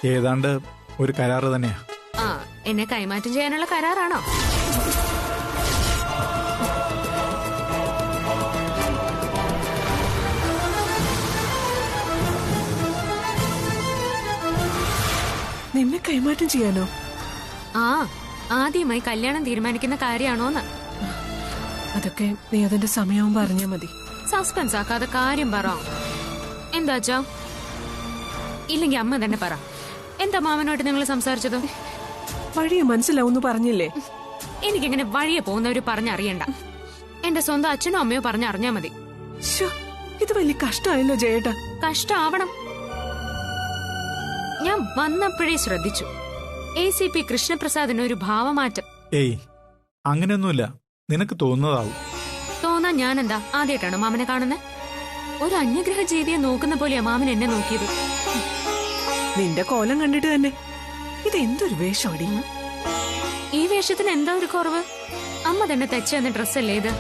ഏതാണ്ട് ഒരു കരാറ് തന്നെയാ. ആ, എന്നെ കൈമാറ്റം ചെയ്യാനുള്ള കരാറാണോ? നിന്നെ കൈമാറ്റം ചെയ്യാനോ? ആ, ആദ്യമായി കല്യാണം തീരുമാനിക്കുന്ന കാര്യമാണോന്ന്. അതൊക്കെ നീ അതിന്റെ സമയവും പറഞ്ഞാ മതി. സസ്പെൻസ് ആക്കാതെ കാര്യം പറ. എന്താച്ചാ? ഇല്ലെങ്കി അമ്മ തന്നെ പറ. എന്താ മാമനോട്ട് നിങ്ങൾ സംസാരിച്ചത്? വഴിയെ മനസ്സിലാവുന്നു പറഞ്ഞില്ലേ? എനിക്കിങ്ങനെ വഴിയെ പോകുന്നവര് പറഞ്ഞറിയണ്ട. എന്റെ സ്വന്തം അച്ഛനോ അമ്മയോ പറഞ്ഞറിഞ്ഞാ മതി. ഇത് വലിയ കഷ്ടമായല്ലോ ജയേട്ടാ. കഷ്ടാവണം. ഞാൻ വന്നപ്പോഴേ ശ്രദ്ധിച്ചു, ACP കൃഷ്ണപ്രസാദിന് ഒരു ഭാവമാറ്റം. ഏയ്, അങ്ങനെയൊന്നുമില്ല. നിനക്ക് തോന്നുന്നതാവും. തോന്നാൻ ഞാനെന്താ ആദ്യമായിട്ടാണോ മാമനെ കാണുന്നത്? ഒരു അന്യഗ്രഹ ജീവിയെ നോക്കുന്ന പോലെയാ മാമൻ എന്നെ നോക്കിയത്. നിന്റെ കോലം കണ്ടിട്ട് തന്നെ ഇത് എന്തൊരു വേഷമടി. ഈ വേഷത്തിന് എന്താ ഒരു കുറവ്? അമ്മ തന്നെ തെച്ചെന്ന ഡ്രസ്സല്ലേ ഇത്?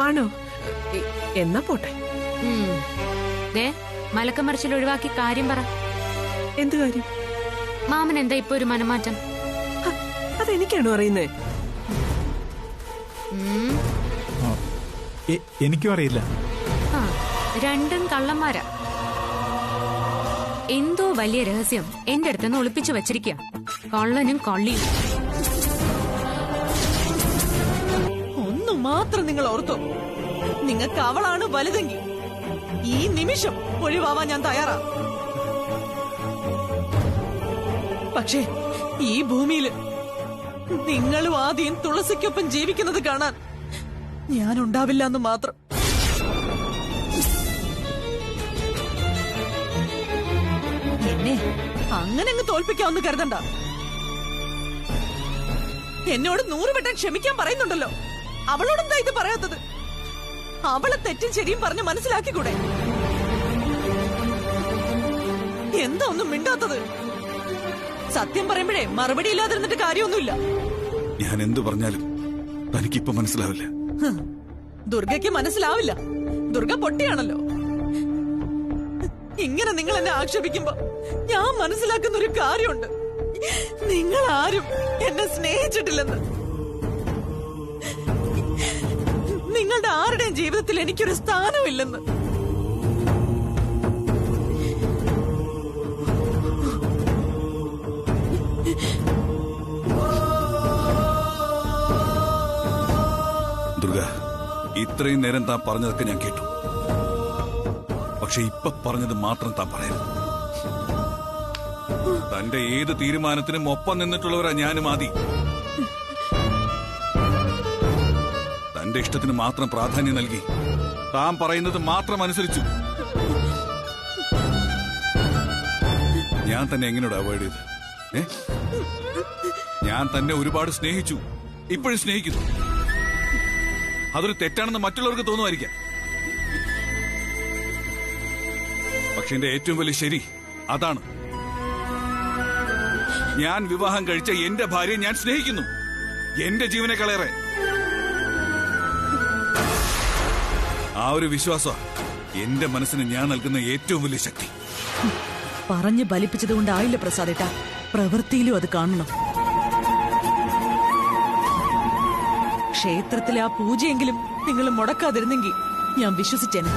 ആണോ? എന്നാ പോട്ടെ. മലക്കമറിച്ചിൽ ഒഴിവാക്കി കാര്യം പറ. എന്ത് കാര്യം? മാമൻ എന്താ ഇപ്പൊ ഒരു മനമാറ്റം? അതെനിക്കാണോ അറിയുന്നേ? എനിക്കും അറിയില്ല. രണ്ടും കള്ളന്മാരാ. എന്തോ വലിയ രഹസ്യം എന്റെ അടുത്തുനിന്ന് ഒളിപ്പിച്ചു വച്ചിരിക്കുക. കള്ളനും കള്ളിയും. ഒന്നു മാത്രം നിങ്ങൾ ഓർത്തോ, നിങ്ങൾക്ക് അവളാണ് വലുതെങ്കിൽ ഈ നിമിഷം ഒഴിവാവാൻ ഞാൻ തയ്യാറാ. പക്ഷേ ഈ ഭൂമിയിൽ നിങ്ങളും ആദ്യം തുളസിക്കൊപ്പം ജീവിക്കുന്നത് കാണാൻ ഞാൻ ഉണ്ടാവില്ല എന്ന് മാത്രം. എന്നെ അങ്ങനെ അങ്ങ് തോൽപ്പിക്കാമെന്ന് കരുതണ്ട. എന്നോട് 100 വട്ടം ക്ഷമിക്കാൻ പറയുന്നുണ്ടല്ലോ, അവളോടെന്താ ഇത് പറയാത്തത്? അവളെ തെറ്റും ശരിയും പറഞ്ഞ് മനസ്സിലാക്കിക്കൂടെ? എന്താ ഒന്നും മിണ്ടാത്തത്? സത്യം പറയുമ്പോഴേ മറുപടി ഇല്ലാതിരുന്നിട്ട് കാര്യമൊന്നുമില്ല. ഞാൻ എന്തു പറഞ്ഞാലും തനിക്കിപ്പോ മനസ്സിലാവില്ല. ദുർഗയ്ക്ക് മനസ്സിലാവില്ല. ദുർഗ പൊട്ടിയാണല്ലോ. ഇങ്ങനെ നിങ്ങൾ എന്നെ ആക്ഷേപിക്കുമ്പോ ഞാൻ മനസ്സിലാക്കുന്ന ഒരു കാര്യമുണ്ട്. നിങ്ങൾ ആരും എന്നെ സ്നേഹിച്ചിട്ടില്ലെന്ന്. നിങ്ങളുടെ ആരുടെയും ജീവിതത്തിൽ എനിക്കൊരു സ്ഥാനമില്ലെന്ന്. ദുർഗ, ഇത്രയും നേരം താൻ പറഞ്ഞതൊക്കെ ഞാൻ കേട്ടു. പക്ഷെ ഇപ്പൊ പറഞ്ഞത് മാത്രം താൻ പറയരുത്. തന്റെ ഏത് തീരുമാനത്തിനും ഒപ്പം നിന്നിട്ടുള്ളവരാ ഞാനും ആദി. തന്റെ ഇഷ്ടത്തിന് മാത്രം പ്രാധാന്യം നൽകി താൻ പറയുന്നത് മാത്രം അനുസരിച്ചു. ഞാൻ തന്നെ എങ്ങനെയോട് അവോയ്ഡ് ചെയ്ത്? ഞാൻ തന്നെ ഒരുപാട് സ്നേഹിച്ചു, ഇപ്പോഴും സ്നേഹിക്കുന്നു. അതൊരു തെറ്റാണെന്ന് മറ്റുള്ളവർക്ക് തോന്നുമായിരിക്കാം. പക്ഷെ എന്റെ ഏറ്റവും വലിയ ശരി അതാണ്. ഞാൻ വിവാഹം കഴിച്ച എന്റെ ഭാര്യയെ ഞാൻ സ്നേഹിക്കുന്നു, എന്റെ ജീവനേക്കാളേറെ. ആ ഒരു വിശ്വാസം എന്റെ മനസ്സിന് ഞാൻ നൽകുന്ന ഏറ്റവും വലിയ ശക്തി. പറഞ്ഞു ബലിപ്പിച്ചതുകൊണ്ടായില്ല പ്രസാദേട്ടാ, പ്രവൃത്തിയിലും അത് കാണണം. ക്ഷേത്രത്തിലെ ആ പൂജയെങ്കിലും നിങ്ങൾ മുടക്കാതിരുന്നെങ്കിൽ ഞാൻ വിശ്വസിച്ചേനെ.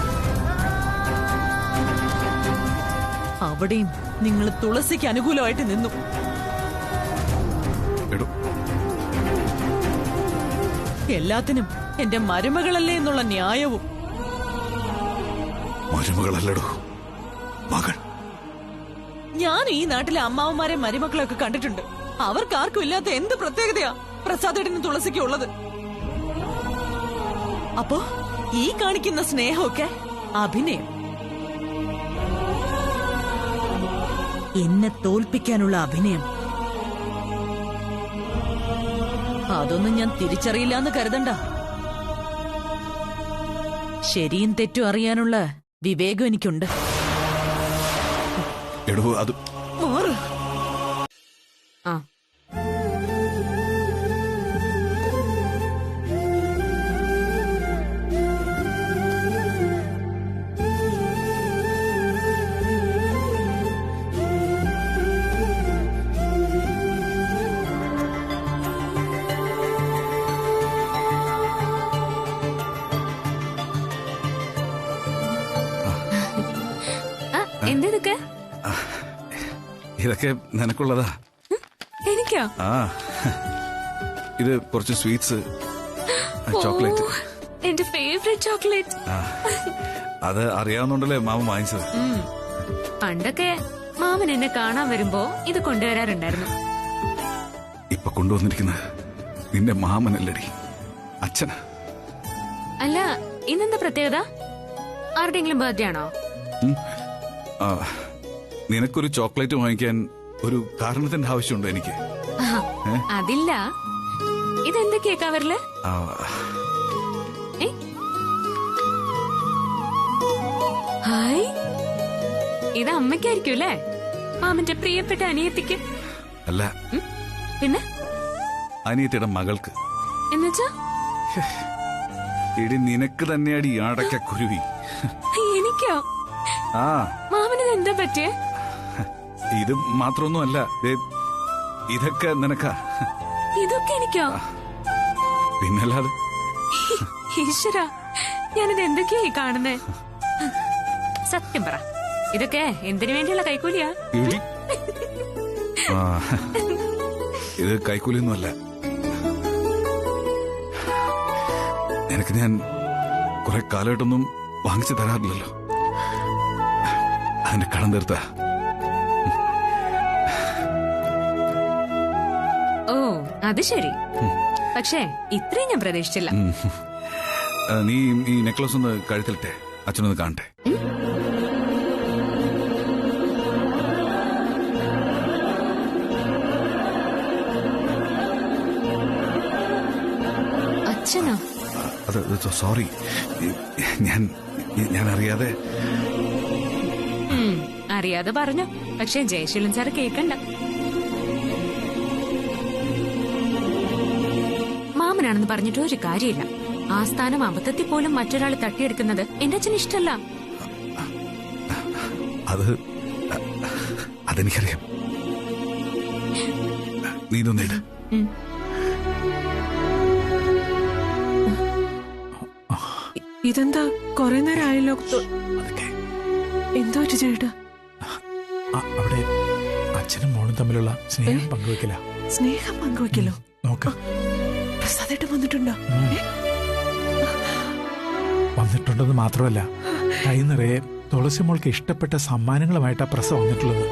അവിടെയും നിങ്ങൾ തുളസിക്ക് അനുകൂലമായിട്ട് നിന്നു. എല്ലാത്തിനും എന്റെ മരുമകളല്ലേ എന്നുള്ള ന്യായവും. മരുമകളല്ലടോ, മകൾ. ഞാൻ ഈ നാട്ടിലെ അമ്മാവന്മാരെ മരുമക്കളെയൊക്കെ കണ്ടിട്ടുണ്ട്. അവർക്കാർക്കും ഇല്ലാത്ത എന്ത് പ്രത്യേകതയാ പ്രസാദേട്ടനും തുളസിക്കും ഉള്ളത്? അപ്പോ ഈ കാണിക്കുന്ന സ്നേഹമൊക്കെ അഭിനയം. എന്നെ തോൽപ്പിക്കാനുള്ള അഭിനയം. അതൊന്നും ഞാൻ തിരിച്ചറിയില്ല എന്ന് കരുതണ്ട. ശരിയും തെറ്റും അറിയാനുള്ള വിവേകം എനിക്കുണ്ട്. എടോ, അത് മാറ്. ആ, എന്തൊക്കെ ഇതൊക്കെ നിനക്കുള്ളതാ. എനിക്കോ? ആ ഇത് കുറച്ച് സ്വീറ്റ്സ്, ചോക്ലേറ്റ്. ഓ, എന്റെ ഫേവറേറ്റ് ചോക്ലേറ്റ്. അത് അറിയാവുന്നുണ്ടല്ലേ മാമ വാങ്ങിച്ചത്. പണ്ടൊക്കെ മാമൻ എന്നെ കാണാൻ വരുമ്പോ ഇത് കൊണ്ടുവരാറുണ്ടായിരുന്നു. ഇപ്പൊ കൊണ്ടുവന്നിരിക്കുന്നത് നിന്റെ മാമനല്ലടി, അച്ഛനാ. അല്ല, ഇന്നെന്താ പ്രത്യേകത? ആരുടെയെങ്കിലും ബർത്ത്ഡേ ആണോ? ആ, നിനക്കൊരു ചോക്ലേറ്റ് വാങ്ങിക്കാൻ ഒരു കാരണത്തിന്റെ ആവശ്യമുണ്ടോ എനിക്ക്? അതില്ല. ഇതെന്തൊക്കെയാ കവറില്? ആ, ഹായ്, ഇത് അമ്മയ്ക്കായിരിക്കും അല്ലേ? മാമന്റെ പ്രിയപ്പെട്ട അനിയത്തിക്ക്. അല്ല, പിന്നെ അനിയത്തിയുടെ മകൾക്ക്. എന്നുവെച്ചാ? ഇടി നിനക്ക് തന്നെയാടി അടക്ക കുരുവി. എനിക്കോ? ആ, മാമന് എന്താ പറ്റിയേ? ഇത് മാത്രമൊന്നും അല്ല, ഇതൊക്കെ നിനക്കാ. ഇതൊക്കെ എനിക്കോ? പിന്നല്ലാതെ. ഈശ്വര, ഞാനിത് എന്തൊക്കെയായി കാണുന്നേ? സത്യം പറ, ഇതൊക്കെ എന്തിനു വേണ്ടിയുള്ള കൈക്കൂലിയാ? ഇടി. ആ, ഇത് കൈക്കൂലിയൊന്നുമല്ല. നിനക്ക് ഞാൻ കുറെ കാലമായിട്ടൊന്നും വാങ്ങിച്ചു തരാറില്ലല്ലോ, അതിന്റെ കടം തീർത്ത. ഓ, അത് ശരി. പക്ഷേ ഇത്രയും ഞാൻ പ്രതീക്ഷിച്ചില്ല. നീ ഈ നെക്ലസ് ഒന്ന് കഴുത്തിലിട്ടെ, അച്ഛനൊന്ന് കാണട്ടെ. അച്ഛനോ? അത് സോറി, ഞാൻ അറിയാതെ. അറിയാതെ പറഞ്ഞു. പക്ഷേ ജയശീലൻ സാറ് കേൾക്കണ്ട. മാമനാണെന്ന് പറഞ്ഞിട്ട് ഒരു കാര്യമില്ല. ആ സ്ഥാനം അബദ്ധത്തിൽ പോലും മറ്റൊരാൾ തട്ടിയെടുക്കുന്നത് എന്റെ അച്ഛന് ഇഷ്ടല്ല. അതെനിക്കറിയാം. നീ ഇതൊന്നിട്. ഇതെന്താ കൊറേ നേരം ആയല്ലോ? എന്തോ ചേട്ടാ? അവിടെ അച്ഛനും മോളും തമ്മിലുള്ള സ്നേഹം പങ്കുവെക്കില്ല. സ്നേഹം പങ്കുവെക്കലോ? നോക്കാം. പ്രസാദേട്ടൻ വന്നിട്ടുണ്ടോ? വന്നിട്ടുണ്ടെന്ന് മാത്രമല്ല, കൈ നിറയെ തുളസി മോൾക്ക് ഇഷ്ടപ്പെട്ട സമ്മാനങ്ങളുമായിട്ടാ പ്രസ വന്നിട്ടുള്ളത്.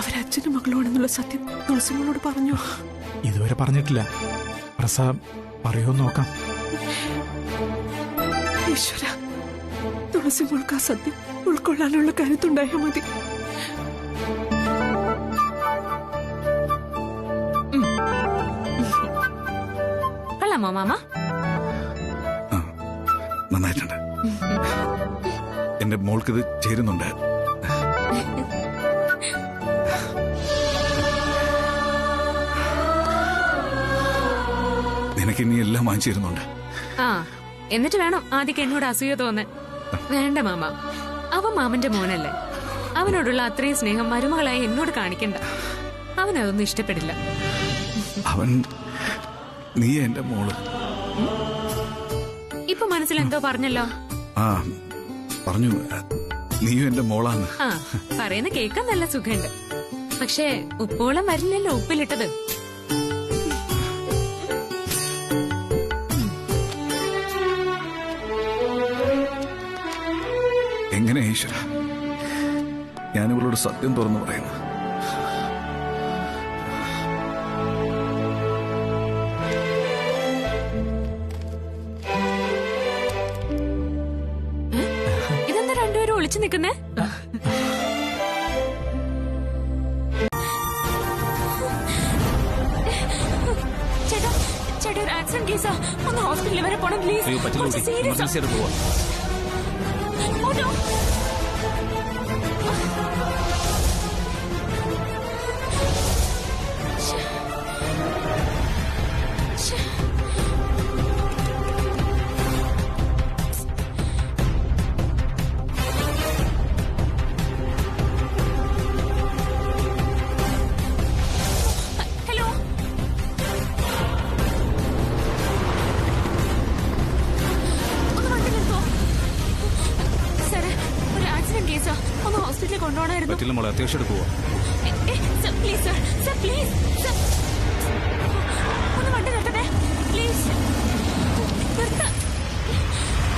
അവരച്ഛനും മകളോടെന്നുള്ള സത്യം തുളസി മോളോട് പറഞ്ഞു? ഇതുവരെ പറഞ്ഞിട്ടില്ല. പ്രസ പറയോ നോക്കാം. ഈശ്വര, തുളസി മോൾക്ക് ആ സത്യം ഉൾക്കൊള്ളാനുള്ള കരുത്തുണ്ടായാൽ മതി. കൊള്ളാമോ മാമ? നന്നായിട്ടുണ്ട്. എന്റെ മോൾക്കിത് ചേരുന്നുണ്ട്. നിനക്ക് ഇനി എല്ലാം വാങ്ങിച്ചു തരുന്നുണ്ട്. ആ, എന്നിട്ട് വേണം ആദ്യം എന്നോട് അസൂയ തോന്നാൻ. വേണ്ട മാമ, അവൻ മാമന്റെ മോനല്ലേ. അവനോടുള്ള അത്രയും സ്നേഹം മരുമകളായി എന്നോട് കാണിക്കണ്ട. അവനതൊന്നും ഇഷ്ടപ്പെടില്ല. അവൻ നീ എന്റെ മോള്. ഇപ്പൊ മനസ്സിൽ എന്തോ പറഞ്ഞല്ലോ. ആ, പറഞ്ഞു. നീയും എന്റെ മോളാന്ന്. ആ, പറയുന്ന കേൾക്കാൻ നല്ല സുഖമുണ്ട്. പക്ഷേ ഉപ്പോളം വരില്ലല്ലോ ഉപ്പിലിട്ടത്. എങ്ങനെ ഈശ്വര ഞാനിവളോട് സത്യം തുറന്നു പറയുന്നു? ഇതെന്താ രണ്ടുപേരും ഒളിച്ചു നിൽക്കുന്നേ? ചേട്ടാ, ചേട്ടാ, ഒരു ആക്സിഡന്റ് കേസാ. ഒന്ന് ഹോസ്പിറ്റലിൽ വരെ പോണം please. Serious. Oh no. Hello. ഒന്ന് വണ്ടി നിർത്തോ? വേണമായിരുന്നു. പറ്റില്ല മോളെ, അത്യാവശ്യം എടുക്കുക. Sir please sir, sir please sir, ഒന്ന് വണ്ടി നിർത്തണേ പ്ലീസ്.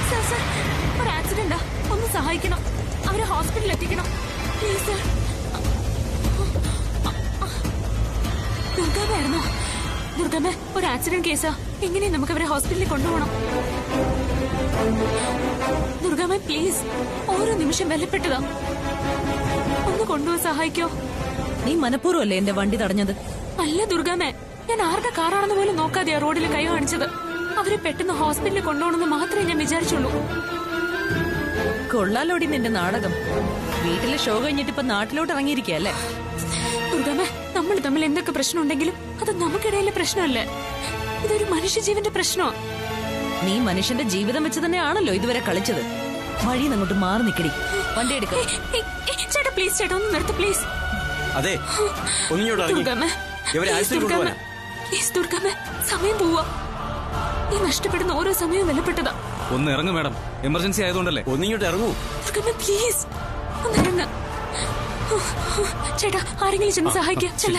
സർ സർ, ഒരു ആക്സിഡന്റാ, ഒന്ന് സഹായിക്കണം, അവരെ ഹോസ്പിറ്റലിൽ എത്തിക്കണം പ്ലീസ് സർ. ദുർഗാമ്മയായിരുന്നോ? ദുർഗാമ്മ, ഒരു ആക്സിഡന്റ് കേസാ, എങ്ങനെയാ നമുക്ക് അവരെ ഹോസ്പിറ്റലിൽ കൊണ്ടുപോകണം? ദുർഗാമ്മ പ്ലീസ്, ഓരോ നിമിഷം ബലപ്പെട്ടതാ, ഒന്ന് കൊണ്ടുപോകാൻ സഹായിക്കോ? നീ മനഃപൂർവ്വമല്ലേ എന്റെ വണ്ടി തടഞ്ഞത്? അല്ല ദുർഗാമ്മ, ഞാൻ ആരുടെ കാറാണെന്ന് പോലും നോക്കാതെയാ റോഡിൽ കൈ കാണിച്ചത്. അവരെ പെട്ടെന്ന് ഹോസ്പിറ്റലിൽ കൊണ്ടുപോകണമെന്ന് മാത്രമേ ഞാൻ വിചാരിച്ചുള്ളൂ. കൊള്ളാലോടി നിന്റെ നാടകം. വീട്ടിലെ ഷോ കഴിഞ്ഞിട്ട് ഇപ്പൊ നാട്ടിലോട്ട് ഇറങ്ങിയിരിക്കല്ലേ? ദുർഗാമ്മ, നമ്മൾ തമ്മിൽ എന്തൊക്കെ പ്രശ്നം ഉണ്ടെങ്കിലും അത് നമുക്കിടയിലെ പ്രശ്നമല്ലേ, ഇതൊരു മനുഷ്യജീവന്റെ പ്രശ്നമാ. നീ മനുഷ്യന്റെ ജീവിതം വെച്ച് തന്നെയാണല്ലോ ഇതുവരെ കളിച്ചത്. വഴി അങ്ങോട്ട് മാറി നിക്കടി, വണ്ടി എടുക്ക. ചേട്ടാ പ്ലീസ്, ചേട്ടാ ഒന്ന് നിർത്ത് പ്ലീസ്. അതെ, ദുർഗാമ്മ പ്ലീസ്, ദുർഗാമ്മ സമയം പോവാ, ഈ നഷ്ടപ്പെടുന്ന ഓരോ സമയവും വിലപ്പെട്ടതാ. ഒന്ന് ഇറങ്ങും മാഡം, എമർജൻസി ആയതുകൊണ്ടല്ലേ. ഒന്നിങ്ങോട്ട് ഇറങ്ങൂ. ദുർഗാമ്മ പ്ലീസ് ഒന്ന് ഇറങ്ങ. ചേട്ടാ ആരെങ്കിലും ചെന്ന് സഹായിക്കാം. ചെല്ല.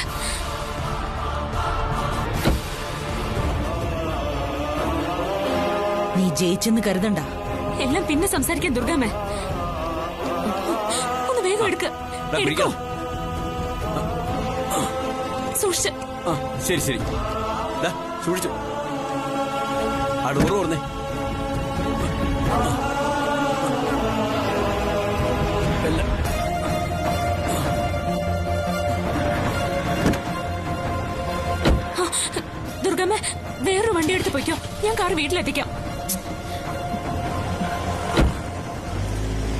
നീ ജയിച്ചെന്ന് കരുതണ്ട. എല്ലാം പിന്നെ സംസാരിക്കാൻ ദുർഗാമ്മ. ഒന്ന് വേഗം എടുക്ക. എടുക്കോ? സൂക്ഷിച്ച്. ശരി ശരി, സൂക്ഷിച്ചു. ആ ഡോറ് തുറന്നേ. ദുർഗമ്മ, വേറൊരു വണ്ടി എടുത്ത് പോയിക്കോ, ഞാൻ കാർ വീട്ടിലെത്തിക്കാം.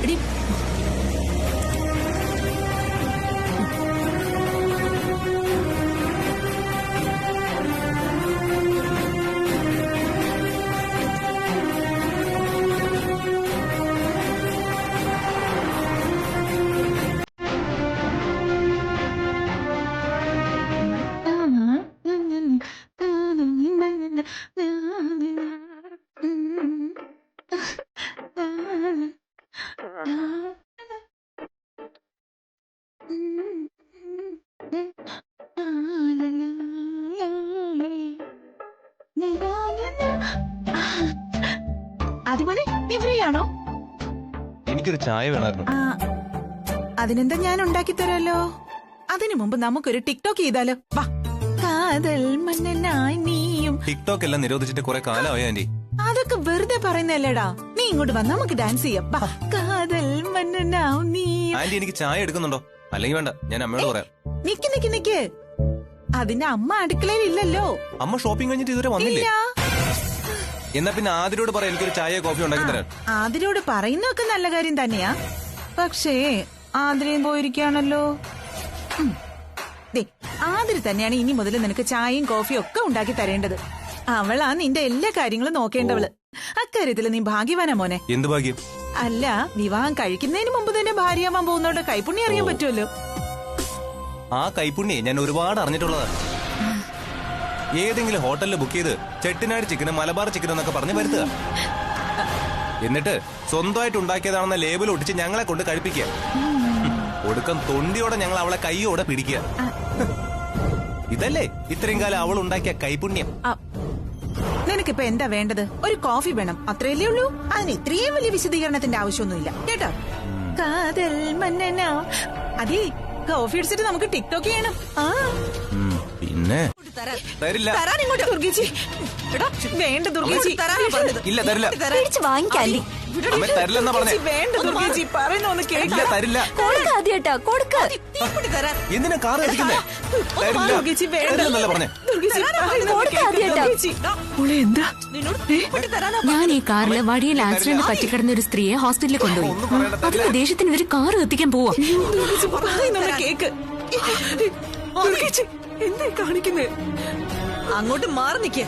എടി, അതുപോലെ എവിടെയാണോ? എനിക്കൊരു ചായ വേണമായിരുന്നു. അതിനെന്താ, ഞാൻ ഉണ്ടാക്കി തരാലോ. അതിനു മുമ്പ് നമുക്കൊരു ടിക്ടോക്ക് ചെയ്താലോ? വാ. കാതൽ മന്നനായി നീയും. ടിക്ടോക്ക് എല്ലാം നിരോധിച്ചിട്ട് കുറെ കാലമായി ആന്റി. അതൊക്കെ വെറുതെ പറയുന്നല്ലേടാ. നീ ഇങ്ങോട്ട് വന്ന് നമുക്ക് ഡാൻസ് ചെയ്യാം. വാ. കാതൽ മന്നനാവും നീയും. ആന്റി എനിക്ക് ചായ എടുക്കുന്നുണ്ടോ? അല്ലെങ്കിൽ വേണ്ട, ഞാൻ അമ്മയോട് പറയാം. നിക്ക് നിക്ക് നിക്ക്, അതിന്റെ അമ്മ അടുക്കളയിൽ ഇല്ലല്ലോ. അമ്മ ഷോപ്പിംഗ് കഴിഞ്ഞിട്ട് ഇതുവരെ വന്നില്ലേ? ഇല്ല. എന്നാ പിന്നെ ആതിരോട് പറയാം എനിക്കൊരു ചായ കോഫി ഉണ്ടാക്കി തരാൻ. ആതിരോട് പറയുന്നതൊക്കെ നല്ല കാര്യം തന്നെയാ, പക്ഷേ ആതിരയും പോയിരിക്കാണല്ലോ. ആതിര തന്നെയാണ് ഇനി മുതൽ നിനക്ക് ചായയും കോഫിയും ഒക്കെ ഉണ്ടാക്കി തരേണ്ടത്. അവളാ നിന്റെ എല്ലാ കാര്യങ്ങളും നോക്കേണ്ടവള്. അക്കാര്യത്തില് നീ ഭാഗ്യവാനാ മോനെ. എന്ത് ഭാഗ്യം? അല്ല, വിവാഹം കഴിക്കുന്നതിന് മുമ്പ് തന്നെ ഭാര്യയാവാൻ പോകുന്നവരുടെ കൈപ്പുണ്യം അറിയാൻ പറ്റുമല്ലോ. ആ കൈപ്പുണ്യെ ഞാൻ ഒരുപാട് അറിഞ്ഞിട്ടുള്ളതാണ്. ഏതെങ്കിലും ഹോട്ടലിൽ ബുക്ക് ചെയ്ത് ചെട്ടിനാട് ചിക്കനും മലബാർ ചിക്കനും എന്നൊക്കെ പറഞ്ഞ് വരുത്തുക. എന്നിട്ട് സ്വന്തമായിട്ട് ഉണ്ടാക്കിയതാണെന്ന ലേബൽ ഒട്ടിച്ച് ഞങ്ങളെ കൊണ്ട് കഴിപ്പിക്കുക. ഒടുക്കം തൊണ്ടിയോടെ ഞങ്ങൾ അവളെ കൈയോടെ പിടിക്കുക. ഇതല്ലേ ഇത്രയും കാലം അവൾ ഉണ്ടാക്കിയ കൈപുണ്യം. നിനക്കിപ്പോ എന്താ വേണ്ടത്? ഒരു കോഫി വേണം, അത്രയല്ലേ ഉള്ളൂ. അതിന് ഇത്രയും വലിയ വിശദീകരണത്തിന്റെ ആവശ്യമൊന്നുമില്ല കേട്ടോ. കാതൽ മന്നനാ. അതേ, കോഫി അടിച്ചിട്ട് നമുക്ക് ടിക്ടോക്ക് ചെയ്യണം. പിന്നെ തരില്ല. ഇങ്ങോട്ട് ദുർഗേച്ചി. വേണ്ട ദുർഗേച്ചി, ഇല്ല തരില്ല. വാങ്ങിക്കാല്ലേ? അമ്മ തരില്ലെന്നാ പറഞ്ഞേ. വേണ്ട ദുർഗേച്ചി, പറയുന്ന ഒന്ന് ഇല്ല കേൾക്കില്ല. തരില്ല. കൊടുക്കാദ്യട്ടാ കൊടുക്ക. എന്തിനാ കാർ എത്തിക്കുന്നേ? ദുർഗേച്ചി വേണ്ട. തരില്ലെന്നല്ല പറഞ്ഞേ. ദുർഗേച്ചി പറയുന്ന ഒന്ന് കേൾക്ക്. ദുർഗേച്ചി. മോളെ എന്താ? ഞാൻ ഈ കാറില് വഴിയിൽ ആക്സിഡന്റ് പറ്റിക്കിടന്ന ഒരു സ്ത്രീയെ ഹോസ്പിറ്റലിൽ കൊണ്ടുപോയി. അതിന്റെ ദേഷ്യത്തിന് ഇവര് കാർ കത്തിക്കാൻ പോവാ. ദുർഗേച്ചി പറയുന്ന ഒന്ന് കേക്ക്. ദുർഗേച്ചി എന്തേ കാണിക്കുന്നേ? അങ്ങോട്ട് മാറി നിക്കേ.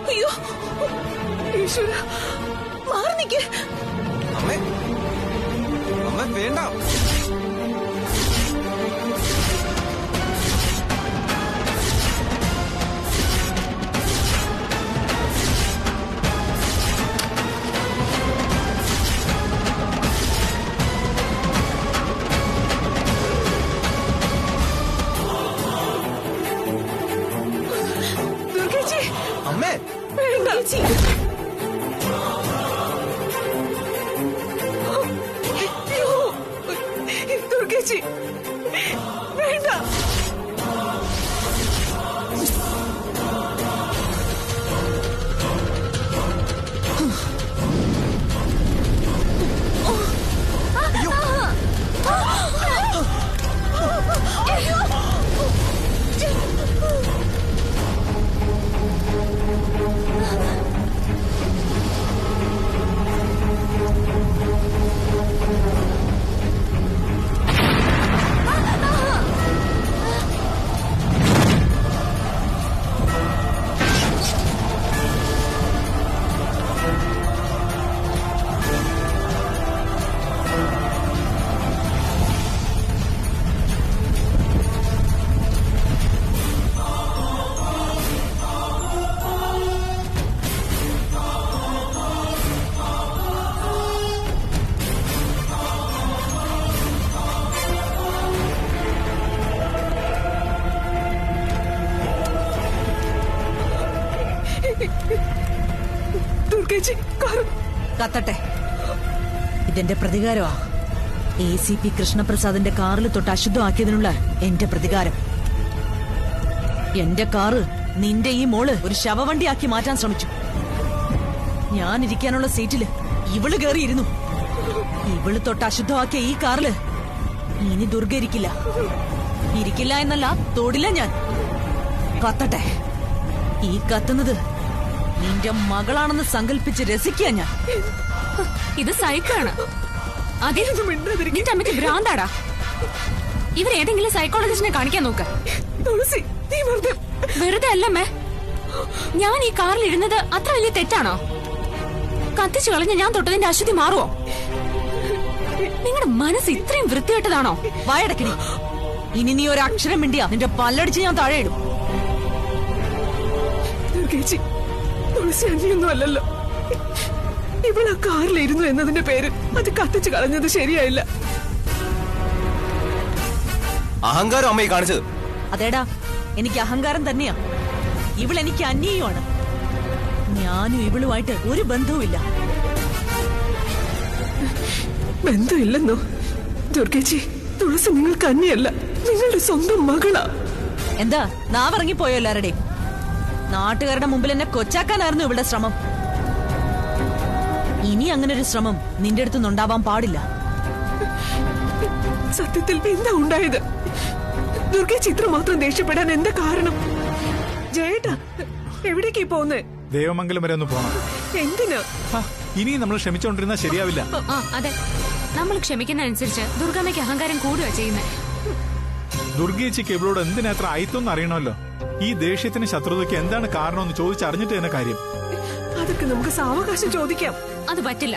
അയ്യോ ഈശ്വര, മാറി നിക്കേ. അമ്മേ അമ്മ വേണ്ട. വേണ്ട അയ്യോ, ദുർഗേച്ചി വേണ്ട. ദുർഗേച്ചി കത്തട്ടെ, ഇതെന്റെ പ്രതികാരമാ. ACP കൃഷ്ണപ്രസാദിന്റെ കാറിൽ തൊട്ട് അശുദ്ധമാക്കിയതിനുള്ള എന്റെ പ്രതികാരം. എന്റെ കാറ് നിന്റെ ഈ മോള് ഒരു ശവവണ്ടിയാക്കി മാറ്റാൻ ശ്രമിച്ചു. ഞാൻ ഇരിക്കാനുള്ള സീറ്റില് ഇവള് കയറിയിരുന്നു. ഇവള് തൊട്ട് അശുദ്ധമാക്കിയ ഈ കാറില് ഇനി ദുർഗ ഇരിക്കില്ല. ഇരിക്കില്ല എന്നല്ല, തൊടില്ല ഞാൻ. കത്തട്ടെ. ഈ കത്തുന്നത് നിന്റെ മകളാണെന്ന് സങ്കല്പിച്ച് രസിക്കുക ഞാൻ. ഇത് സൈക്കാണ്. നിന്റെ അമ്മയ്ക്ക് ഭ്രാന്താടാ. ഇവരേതെങ്കിലും സൈക്കോളജിസ്റ്റിനെ കാണിക്കാൻ നോക്ക്. തുളസി, നീ വെറുതെ അല്ലമ്മേ. ഞാൻ ഈ കാറിൽ ഇരുന്നത് അത്ര വലിയ തെറ്റാണോ? കത്തിച്ചു കളഞ്ഞ ഞാൻ തൊട്ടതിന്റെ അശുദ്ധി മാറുവോ? നിങ്ങളുടെ മനസ്സ് ഇത്രയും വൃത്തികെട്ടതാണോ? വായടക്കണി. ഇനി നീ ഒരു അക്ഷരം മിണ്ടിയാ നിന്റെ പല്ലടിച്ച് ഞാൻ താഴെ ഇടും. ദുർഗേച്ചി, തുളസി അനിയൊന്നും അല്ലല്ലോ. ഇവൾ ആ കാറിലിരുന്നു എന്നതിന്റെ പേര് അത് കത്തിച്ചു കളഞ്ഞത് ശരിയായില്ല. അഹങ്കാരം അമ്മയെ കാണിച്ചത്. അതേടാ, എനിക്ക് അഹങ്കാരം തന്നെയാ. ഇവൾ എനിക്ക് അന്യയുമാണ്. ഞാനും ഇവളുമായിട്ട് ഒരു ബന്ധവുമില്ല. ബന്ധമില്ലെന്നോ? ദുർഗേച്ചി, തുളസി നിങ്ങൾക്ക് അന്യല്ല, നിങ്ങളുടെ സ്വന്തം മകളാ. എന്താ നാവിറങ്ങിപ്പോയോ എല്ലാവരുടെയും? നാട്ടുകാരുടെ മുമ്പിൽ എന്നെ കൊച്ചാക്കാനായിരുന്നു ഇവളുടെ ശ്രമം. ഇനി അങ്ങനെ ഒരു ശ്രമം നിന്റെ അടുത്തുനിന്ന് ഉണ്ടാവാൻ പാടില്ല. സത്യത്തിൽ എന്താ ഉണ്ടായത്? ദുർഗേച്ചി ഇത്ര മാത്രം ദേഷ്യപ്പെടാൻ എന്താ കാരണം? ജയേട്ടാ, എവിടേക്കാ പോകുന്നേ? ദേവമംഗലം വരെ ഒന്ന് പോണം. എന്തിനാ? ഇനി നമ്മൾ ക്ഷമിച്ചോണ്ടിരുന്നാ ശരിയാവില്ല. അതെ, നമ്മൾ ക്ഷമിക്കുന്ന അനുസരിച്ച് ദുർഗമ്മയ്ക്ക് അഹങ്കാരം കൂടുക ചെയ്യുന്നത്. ദുർഗേച്ചിക്ക് ഇവളോട് എന്തിനാ എത്ര അയിത്തൊന്നും അറിയണമല്ലോ. ഈ ദേഷ്യത്തിന് ശത്രുതയ്ക്ക് എന്താണ് കാരണമെന്ന് ചോദിച്ചറിഞ്ഞിട്ട് തന്നെ കാര്യം. അതൊക്കെ നമുക്ക് സാവകാശം ചോദിക്കാം. അത് പറ്റില്ല.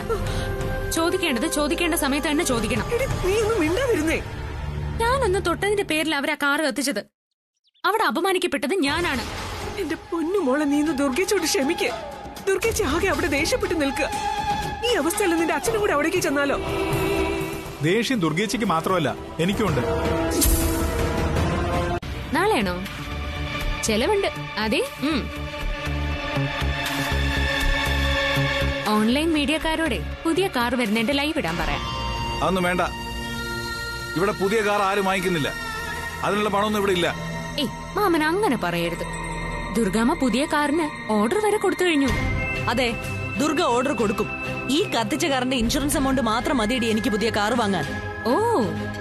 ചോദിക്കേണ്ടത് ചോദിക്കേണ്ട സമയത്ത് തന്നെ ചോദിക്കണം. നീ ഒന്നും മിണ്ടാതിരുന്നേ. ഞാനൊന്ന് തൊട്ടതിന്റെ പേരിൽ അവരാ കാറ് കത്തിച്ചത്. അവിടെ അപമാനിക്കപ്പെട്ടത് ഞാനാണ്. എന്റെ പൊന്നുമോളെ, നീ ഇന്ന് ദുർഗേച്ചോട് ക്ഷമിക്ക്. ദുർഗേച്ചി ആകെ അവിടെ ദേഷ്യപ്പെട്ട് നിൽക്കുക. ഈ അവസ്ഥയിൽ നിന്റെ അച്ഛനും കൂടെ അവിടേക്ക് ചെന്നാലോ? ദേഷ്യം ദുർഗേച്ചിക്ക് മാത്രമല്ല, എനിക്കുണ്ട്. നാളെയാണോ? ചെലവുണ്ട്. അതെ, ഓൺലൈൻ മീഡിയക്കാരോടെ പുതിയ കാർ വരുന്നതിന്റെ ലൈവ് ഇടാൻ പറയാം. അതൊന്നും വേണ്ട. ഇവിടെ പുതിയ കാർ ആരും വാങ്ങിക്കുന്നില്ല. അതിനുള്ള പണമൊന്നും ഇവിടെ ഇല്ല. ഏയ് മാമൻ അങ്ങനെ പറയരുത്. ദുർഗാമ്മ പുതിയ കാറിന് ഓർഡർ വരെ കൊടുത്തു കഴിഞ്ഞു. അതെ, ദുർഗ ഓർഡർ കൊടുക്കും. ഈ കത്തിച്ച കാറിന്റെ ഇൻഷുറൻസ് എമൗണ്ട് മാത്രം മതിയടി എനിക്ക് പുതിയ കാർ വാങ്ങാൻ. ഓ,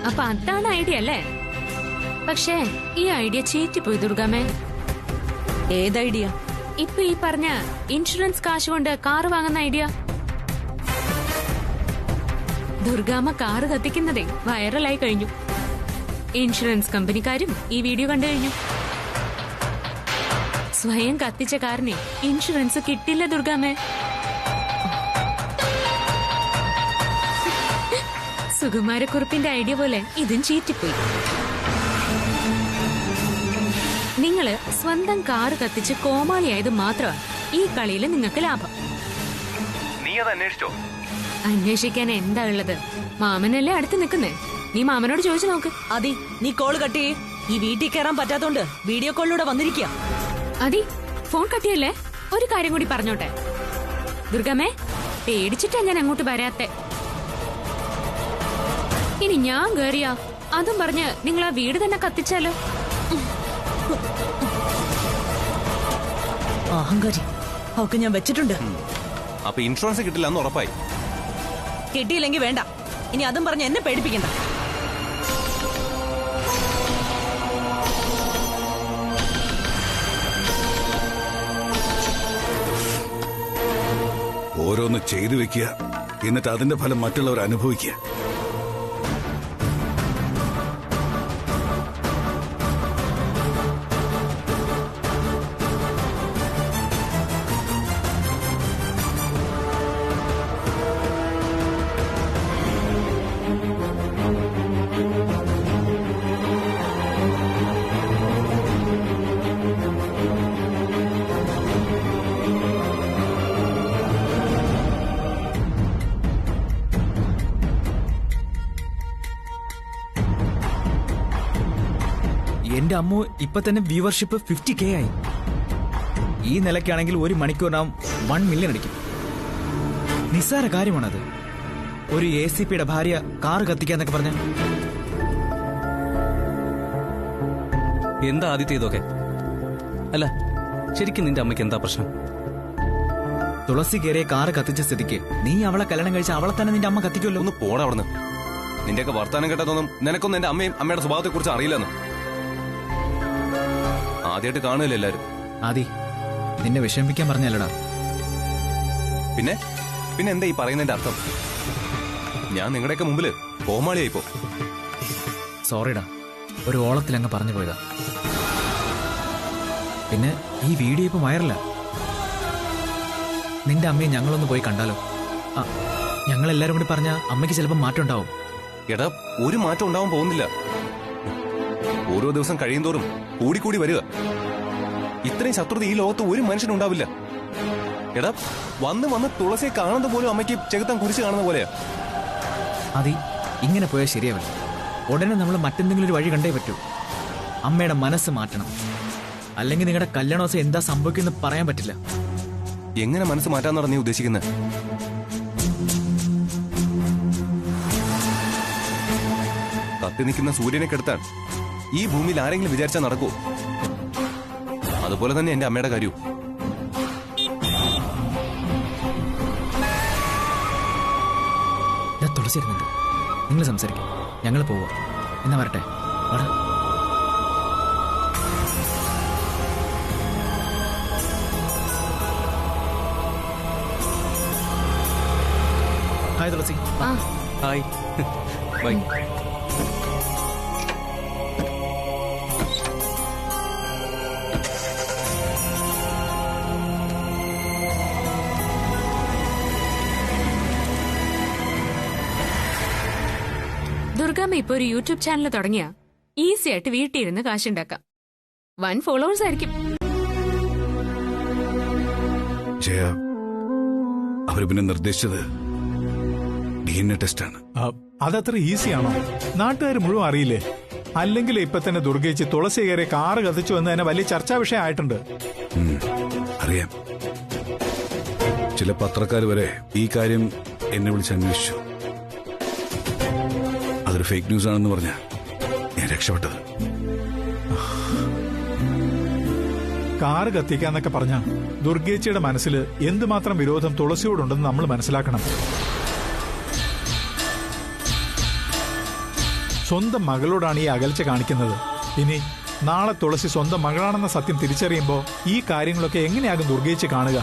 അപ്പൊ അതാണ് ഐഡിയ അല്ലേ? പക്ഷേ ഈ ഐഡിയ ചീറ്റിപ്പോയി ദുർഗാമ്മേ. ഏത് ഐഡിയ? ഇപ്പൊ ഈ പറഞ്ഞ ഇൻഷുറൻസ് കാശ് കൊണ്ട് കാറ് വാങ്ങുന്ന ഐഡിയ. ദുർഗാമ്മ കാറ് കത്തിക്കുന്നതേ വൈറലായി കഴിഞ്ഞു. ഇൻഷുറൻസ് കമ്പനിക്കാരും ഈ വീഡിയോ കണ്ടു കഴിഞ്ഞു. സ്വയം കത്തിച്ച കാറിന് ഇൻഷുറൻസ് കിട്ടില്ല ദുർഗാമ്മേ. സുകുമാരക്കുറുപ്പിന്റെ ഐഡിയ പോലെ ഇതും ചീറ്റിപ്പോയി. നിങ്ങള് സ്വന്തം കാറ് കത്തിച്ച് കോമാളിയായത് മാത്രമാണ് ഈ കളിയിൽ നിങ്ങൾക്ക് ലാഭം. നീ അത് അന്വേഷിച്ചോ? അന്വേഷിക്കാൻ എന്താ ഉള്ളത്? മാമനല്ലേ അടുത്ത് നിൽക്കുന്നേ. നീ മാമനോട് ചോദിച്ചു നോക്ക്. അതി, നീ കോള് കട്ട് ചെയ്യേ. ഈ വീട്ടിൽ കയറാൻ പറ്റാത്തോണ്ട് വീഡിയോ കോളിലൂടെ വന്നിരിക്കുക. അതി, ഫോൺ കട്ടിയല്ലേ? ഒരു കാര്യം കൂടി പറഞ്ഞോട്ടെ ദുർഗമ്മേ, പേടിച്ചിട്ടാ ഞാൻ അങ്ങോട്ട് വരാത്തെ. ഇനി ഞാൻ കേറിയാ അതും പറഞ്ഞ് നിങ്ങൾ ആ വീട് തന്നെ കത്തിച്ചാലോ? അഹങ്കാരി, അവക്ക് ഞാൻ വെച്ചിട്ടുണ്ട്. അപ്പൊ ഇൻഷുറൻസ് കിട്ടില്ല എന്ന് ഉറപ്പായി. കിട്ടിയില്ലെങ്കിൽ വേണ്ട. ഇനി അതും പറഞ്ഞ് എന്നെ പേടിപ്പിക്കണ്ട. ഓരോന്ന് ചെയ്തു വെക്കുക, എന്നിട്ട് അതിന്റെ ഫലം മറ്റുള്ളവർ അനുഭവിക്കുക. എന്റെ അമ്മു ഇപ്പൊ തന്നെ വ്യൂവർഷിപ്പ് 50K ആയി. ഈ നിലയ്ക്കാണെങ്കിൽ 1 മണിക്കൂറിനാവും 1 മില്യൺ അടിക്കും. നിസ്സാര കാര്യമാണത്. ഒരു ACPയുടെ ഭാര്യ കാറ് കത്തിക്കാന്നൊക്കെ പറഞ്ഞ എന്താ ആദ്യത്തെ ഇതൊക്കെ? അല്ല, ശരിക്കും നിന്റെ അമ്മയ്ക്ക് എന്താ പ്രശ്നം? തുളസി കയറിയ കാറ് കത്തിച്ച സ്ഥിതിക്ക് നീ അവളെ കല്യാണം കഴിച്ച അവളെ തന്നെ നിന്റെ അമ്മ കത്തിക്കുമല്ലോ. ഒന്ന് പോടാ അവിടുന്ന്. നിന്റെയൊക്കെ വർത്താനം കേട്ടതൊന്നും നിനക്കൊന്നും എന്റെ അമ്മയും അമ്മയുടെ സ്വഭാവത്തെ കുറിച്ച് അറിയില്ലെന്ന്. ആദ്യമായിട്ട് കാണുകയല്ലേ എല്ലാരും. ആദി, നിന്നെ വിഷമിപ്പിക്കാൻ പറഞ്ഞല്ലടാ. പിന്നെ പിന്നെ എന്താ ഈ പറയുന്നതിന്റെ അർത്ഥം? ഞാൻ നിങ്ങളുടെയൊക്കെ മുമ്പില് കോമാളിയായിപ്പോ. സോറിടാ, ഒരു ഓളത്തിലങ്ങ് പറഞ്ഞു പോയതാ. പിന്നെ ഈ വീഡിയോ ഇപ്പൊ വൈറലാ. നിന്റെ അമ്മയെ ഞങ്ങളൊന്ന് പോയി കണ്ടാലോ? ഞങ്ങളെല്ലാരും കൂടി പറഞ്ഞ അമ്മയ്ക്ക് ചിലപ്പോൾ മാറ്റം ഉണ്ടാവും. എടാ, ഒരു മാറ്റം ഉണ്ടാവാൻ പോകുന്നില്ല. ഓരോ ദിവസം കഴിയുന്തോറും കൂടിക്കൂടി വരിക. ഇത്രയും ശത്രുത ഈ ലോകത്ത് ഒരു മനുഷ്യനുണ്ടാവില്ല. എടാ, വന്ന് തുളസിയെ കാണുന്നത് പോലും അമ്മയ്ക്ക് ചെകുത്താൻ കുരിശ് കാണുന്ന പോലെയാ. അതി, ഇങ്ങനെ പോയാൽ ശരിയാവില്ല. ഉടനെ നമ്മൾ മറ്റെന്തെങ്കിലും ഒരു വഴി കണ്ടേ പറ്റൂ. അമ്മയുടെ മനസ്സ് മാറ്റണം. അല്ലെങ്കിൽ നിങ്ങളുടെ കല്യാണ ദിവസം എന്താ സംഭവിക്കുമെന്ന് പറയാൻ പറ്റില്ല. എങ്ങനെ മനസ്സ് മാറ്റാന്നാണ് നീ ഉദ്ദേശിക്കുന്നത്? കത്തി നിൽക്കുന്ന സൂര്യനെ കെടുത്താൻ ഈ ഭൂമിയിൽ ആരെങ്കിലും വിചാരിച്ചാൽ നടക്കൂ? അതുപോലെ തന്നെ എന്റെ അമ്മയുടെ കാര്യവും. തുളസി ഇരുന്നുണ്ട്. നിങ്ങൾ സംസാരിക്കും, ഞങ്ങൾ പോവാ. എന്നാ വരട്ടെ. Hi Tulasi. Hi. Bye. Durgamma ഇപ്പൊ ഒരു യൂട്യൂബ് ചാനൽ തുടങ്ങിയ ഈസി ആയിട്ട് വീട്ടിലിരുന്ന് കാശുണ്ടാക്കാം. 1 ഫോളോവേഴ്സ് ആയിരിക്കും. ജയ, അവര് പിന്നെ നിർദ്ദേശിച്ചത് DNA ടെസ്റ്റാണ്. അതത്ര ഈസിയാണോ? നാട്ടുകാർ മുഴുവൻ അറിയില്ലേ? അല്ലെങ്കിൽ ഇപ്പൊ തന്നെ ദുർഗേച്ചി തുളസി കയറി കാറ് കത്തിച്ചു എന്ന് തന്നെ വലിയ ചർച്ചാ വിഷയമായിട്ടുണ്ട്. അറിയാം. ചില പത്രക്കാർ വരെ ഈ കാര്യം എന്നെ വിളിച്ച് അന്വേഷിച്ചു. അതൊരു ഫേക്ക് ന്യൂസ് ആണെന്ന് പറഞ്ഞ ഞാൻ രക്ഷപ്പെട്ടത്. കാറ് കത്തിക്കാന്നൊക്കെ പറഞ്ഞ ദുർഗേച്ചിയുടെ മനസ്സിൽ എന്തുമാത്രം വിരോധം തുളസിയോടുണ്ടെന്ന് നമ്മൾ മനസ്സിലാക്കണം. സ്വന്തം മകളോടാണ് ഈ അകൽച്ച കാണിക്കുന്നത്. ഇനി നാളെ തുളസി സ്വന്തം മകളാണെന്ന സത്യം തിരിച്ചറിയുമ്പോൾ ഈ കാര്യങ്ങളൊക്കെ എങ്ങനെയാകും ദുർഗേച്ചി കാണുക?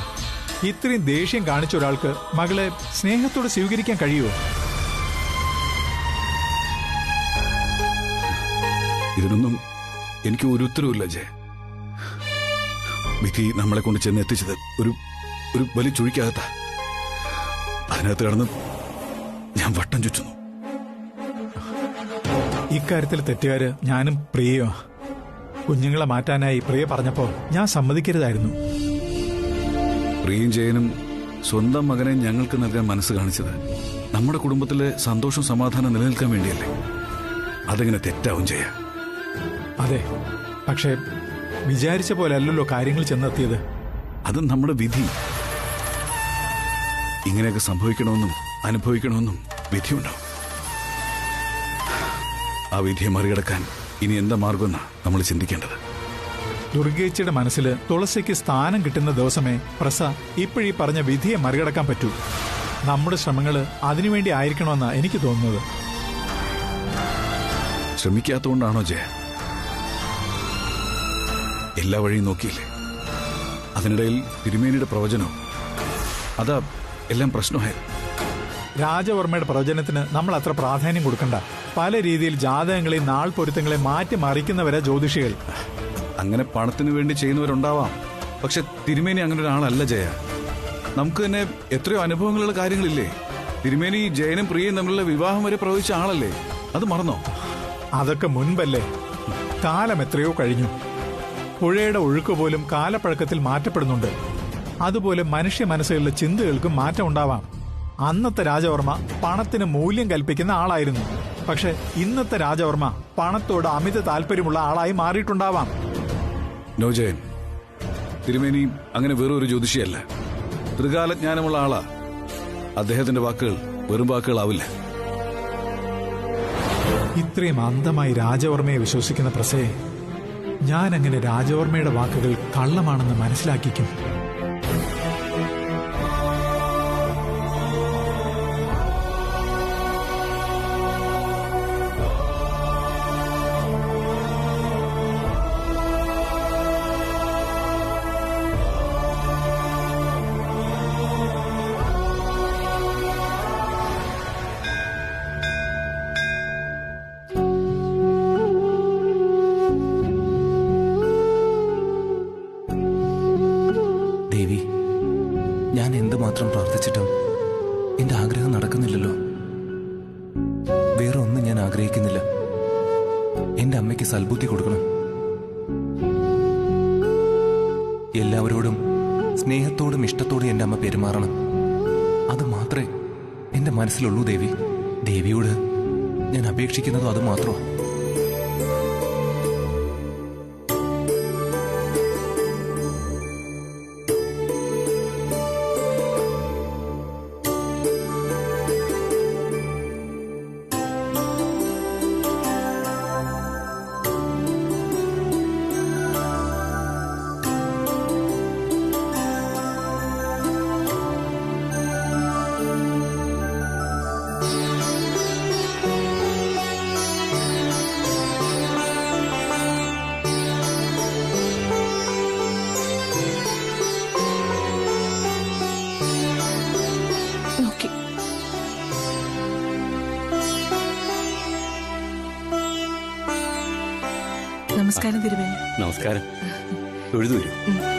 ഇത്രയും ദേഷ്യം കാണിച്ച ഒരാൾക്ക് മകളെ സ്നേഹത്തോടെ സ്വീകരിക്കാൻ കഴിയുമോ? ഇതിനൊന്നും എനിക്ക് ഒരു ഉത്തരവില്ല ജയ. വിധി നമ്മളെ കൊണ്ട് ചെന്ന് എത്തിച്ചത് ഒരു വലിയ ചുഴിക്കകത്ത. അതിനകത്ത് കിടന്ന് ഞാൻ വട്ടം ചുറ്റുന്നു. ഇക്കാര്യത്തിൽ തെറ്റുകാര് ഞാനും പ്രിയയോ. കുഞ്ഞുങ്ങളെ മാറ്റാനായി പ്രിയ പറഞ്ഞപ്പോ ഞാൻ സമ്മതിക്കരുതായിരുന്നു. പ്രിയയും ജയനും സ്വന്തം മകനെ ഞങ്ങൾക്ക് നൽകാൻ മനസ്സ് കാണിച്ചത് നമ്മുടെ കുടുംബത്തിലെ സന്തോഷം സമാധാനം നിലനിൽക്കാൻ വേണ്ടിയല്ലേ? അതെങ്ങനെ തെറ്റാവും ജയ? അതെ, പക്ഷേ വിചാരിച്ച പോലെ അല്ലല്ലോ കാര്യങ്ങൾ ചെന്നെത്തിയത്. അത് നമ്മുടെ വിധി. ഇങ്ങനെയൊക്കെ സംഭവിക്കണമെന്നും അനുഭവിക്കണമെന്നും വിധിയുണ്ടാവും. ആ വിധിയെ മറികടക്കാൻ ഇനി എന്താ മാർഗമെന്നാ നമ്മൾ ചിന്തിക്കേണ്ടത്. ദുർഗേച്ചിയുടെ മനസ്സിൽ തുളസിക്ക് സ്ഥാനം കിട്ടുന്ന ദിവസമേ പ്രസ ഇപ്പോഴീ പറഞ്ഞ വിധിയെ മറികടക്കാൻ പറ്റൂ. നമ്മുടെ ശ്രമങ്ങൾ അതിനുവേണ്ടി ആയിരിക്കണമെന്നാ എനിക്ക് തോന്നുന്നത്. ശ്രമിക്കാത്തതുകൊണ്ടാണോ ജയ? എല്ലാ വഴിയും നോക്കിയില്ലേ? അതിനിടയിൽ തിരുമേനിയുടെ പ്രവചനവും അതാ എല്ലാം പ്രശ്നമായത്. രാജവർമ്മയുടെ പ്രവചനത്തിന് നമ്മൾ അത്ര പ്രാധാന്യം കൊടുക്കണ്ട. പല രീതിയിൽ ജാതകങ്ങളെയും നാൾ പൊരുത്തങ്ങളെ മാറ്റി മറിക്കുന്നവരെ ജ്യോതിഷികൾ. അങ്ങനെ പണത്തിന് വേണ്ടി ചെയ്യുന്നവരുണ്ടാവാം. പക്ഷെ തിരുമേനി അങ്ങനെ ഒരാളല്ല ജയ. നമുക്ക് തന്നെ എത്രയോ അനുഭവങ്ങളുള്ള കാര്യങ്ങളില്ലേ? തിരുമേനി ജയനും പ്രിയയും തമ്മിലുള്ള വിവാഹം വരെ പ്രവചിച്ച ആളല്ലേ? അത് മറന്നോ? അതൊക്കെ മുൻപല്ലേ. കാലം എത്രയോ കഴിഞ്ഞു. പുഴയുടെ ഒഴുക്ക് പോലും കാലപ്പഴക്കത്തിൽ മാറ്റപ്പെടുന്നുണ്ട്. അതുപോലെ മനുഷ്യ മനസ്സുകളിലെ ചിന്തകൾക്കും മാറ്റം ഉണ്ടാവാം. അന്നത്തെ രാജവർമ്മ പണത്തിന് മൂല്യം കൽപ്പിക്കുന്ന ആളായിരുന്നു. പക്ഷെ ഇന്നത്തെ രാജവർമ്മ പണത്തോട് അമിത താല്പര്യമുള്ള ആളായി മാറിയിട്ടുണ്ടാവാം. നോ ജയൻ, തിരുമേനി അങ്ങനെ വേറൊരു ജ്യോതിഷിയല്ല. ത്രികാലജ്ഞാനമുള്ള ആളാ. അദ്ദേഹത്തിന്റെ വാക്കുകൾ വെറും വാക്കുകളാവില്ല. ഇത്രയും അന്ധമായി രാജവർമ്മയെ വിശ്വസിക്കുന്ന പ്രസയെ ഞാൻ അങ്ങനെ രാജവർമ്മയുടെ വാക്കുകൾ കള്ളമാണെന്ന് മനസ്സിലാക്കിക്കും? ഞാൻ എന്തുമാത്രം പ്രാർത്ഥിച്ചിട്ടും എന്റെ ആഗ്രഹം നടക്കുന്നില്ലല്ലോ. വേറെ ഒന്നും ഞാൻ ആഗ്രഹിക്കുന്നില്ല. എന്റെ അമ്മയ്ക്ക് സൽബുദ്ധി കൊടുക്കണം. എല്ലാവരോടും സ്നേഹത്തോടും ഇഷ്ടത്തോടും എന്റെ അമ്മ പെരുമാറണം. അത് മാത്രമേ എന്റെ മനസ്സിലുള്ളൂ ദേവി. ദേവിയോട് ഞാൻ അപേക്ഷിക്കുന്നതും അത് മാത്രമാണ്. നമസ്കാരം തിരുമേനി. നമസ്കാരം. തൊഴുതു വരൂ.